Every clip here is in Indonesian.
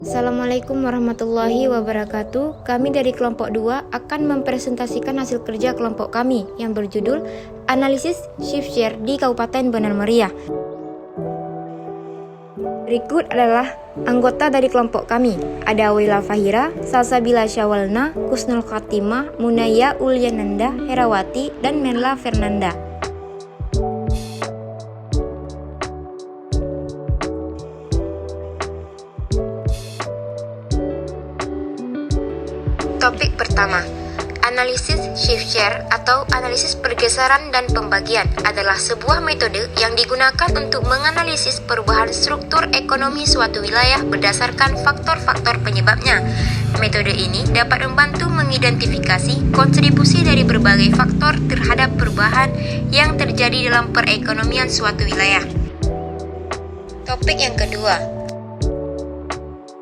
Assalamualaikum warahmatullahi wabarakatuh. Kami dari kelompok 2 akan mempresentasikan hasil kerja kelompok kami yang berjudul Analisis Shift Share di Kabupaten Benar Meriah. Berikut adalah anggota dari kelompok kami. Ada Wila Fahira, Salsabila Syawalna, Kusnul Khatimah, Munaya Ulyananda, Herawati, dan Menla Fernanda. Topik pertama, analisis shift share atau analisis pergeseran dan pembagian adalah sebuah metode yang digunakan untuk menganalisis perubahan struktur ekonomi suatu wilayah berdasarkan faktor-faktor penyebabnya. Metode ini dapat membantu mengidentifikasi kontribusi dari berbagai faktor terhadap perubahan yang terjadi dalam perekonomian suatu wilayah. Topik yang kedua,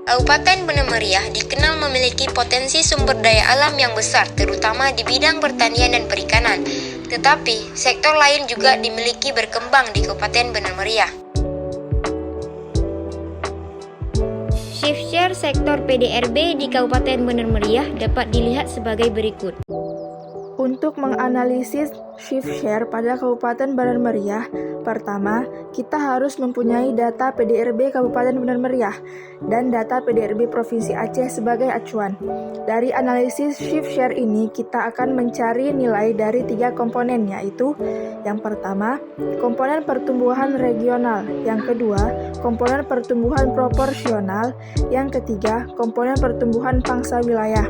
Kabupaten Benar Meriah dikenal memiliki potensi sumber daya alam yang besar, terutama di bidang pertanian dan perikanan. Tetapi, sektor lain juga dimiliki berkembang di Kabupaten Benar Meriah. Shift share sektor PDRB di Kabupaten Benar Meriah dapat dilihat sebagai berikut. Untuk menganalisis shift share pada Kabupaten Benar Meriah, pertama, kita harus mempunyai data PDRB Kabupaten Benar Meriah dan data PDRB Provinsi Aceh sebagai acuan. Dari analisis shift share ini, kita akan mencari nilai dari 3 komponen, yaitu yang pertama, komponen pertumbuhan regional, yang kedua, komponen pertumbuhan proporsional, yang ketiga, komponen pertumbuhan pangsa wilayah.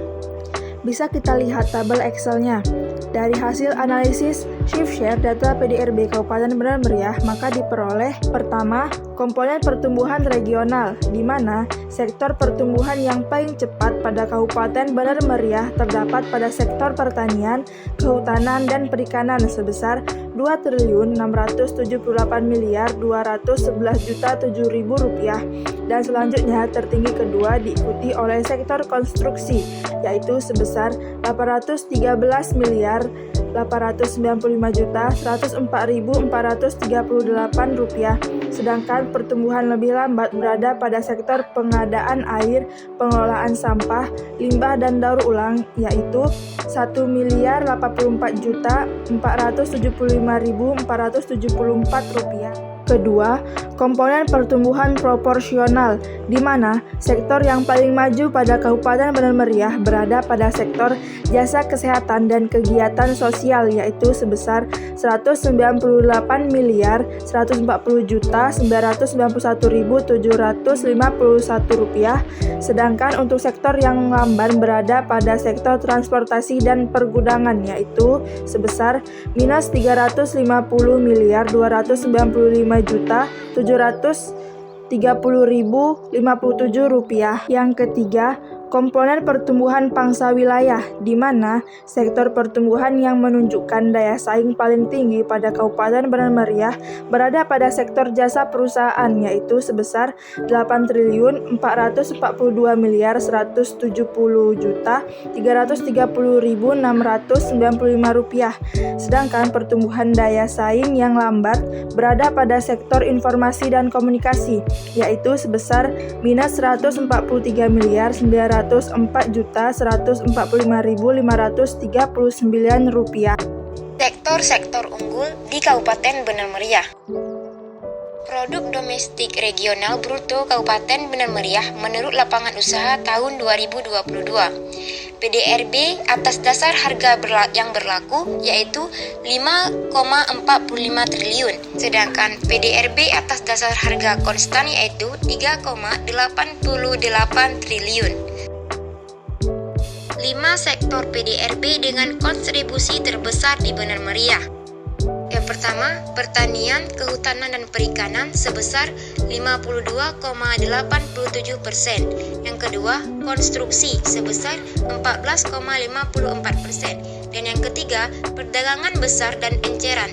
Bisa kita lihat tabel Excel-nya. Dari hasil analisis shift share data PDRB Kabupaten Benar Meriah, maka diperoleh pertama, komponen pertumbuhan regional, di mana sektor pertumbuhan yang paling cepat pada Kabupaten Benar Meriah terdapat pada sektor pertanian, kehutanan, dan perikanan sebesar Rp2.678.211.007.000 dan selanjutnya tertinggi kedua diikuti oleh sektor konstruksi, yaitu sebesar Rp895.895.104.438, sedangkan pertumbuhan lebih lambat berada pada sektor pengadaan air, pengelolaan sampah, limbah dan daur ulang, yaitu Rp1.475.474.474. Kedua, komponen pertumbuhan proporsional, di mana sektor yang paling maju pada Kabupaten Benar Meriah berada pada sektor jasa kesehatan dan kegiatan sosial, yaitu sebesar Rp190.140.991.751, sedangkan untuk sektor yang lamban berada pada sektor transportasi dan pergudangan, yaitu sebesar minus Rp350.295.730.057. Yang ketiga, komponen pertumbuhan pangsa wilayah, di mana sektor pertumbuhan yang menunjukkan daya saing paling tinggi pada Kabupaten Benar Meriah berada pada sektor jasa perusahaan, yaitu sebesar Rp8.442.170.330.695. Sedangkan pertumbuhan daya saing yang lambat berada pada sektor informasi dan komunikasi, yaitu sebesar minus Rp144.145.539. Sektor-sektor unggul di Kabupaten Benar Meriah. Produk domestik regional bruto Kabupaten Benar Meriah menurut lapangan usaha tahun 2022. PDRB atas dasar harga yang berlaku yaitu 5,45 triliun, sedangkan PDRB atas dasar harga konstan yaitu 3,88 triliun. 5 sektor PDRB dengan kontribusi terbesar di Benar Meriah. Yang pertama, pertanian, kehutanan, dan perikanan sebesar 52,87%. Yang kedua, konstruksi sebesar 14,54%. Dan yang ketiga, perdagangan besar dan eceran,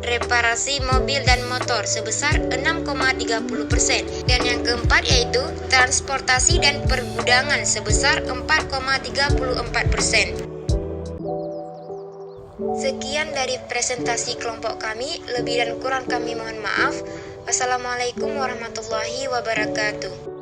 reparasi mobil dan motor sebesar 6,30%. Dan yang keempat yaitu transportasi dan pergudangan sebesar 4,34%. Sekian dari presentasi kelompok kami, lebih dan kurang kami mohon maaf. Wassalamualaikum warahmatullahi wabarakatuh.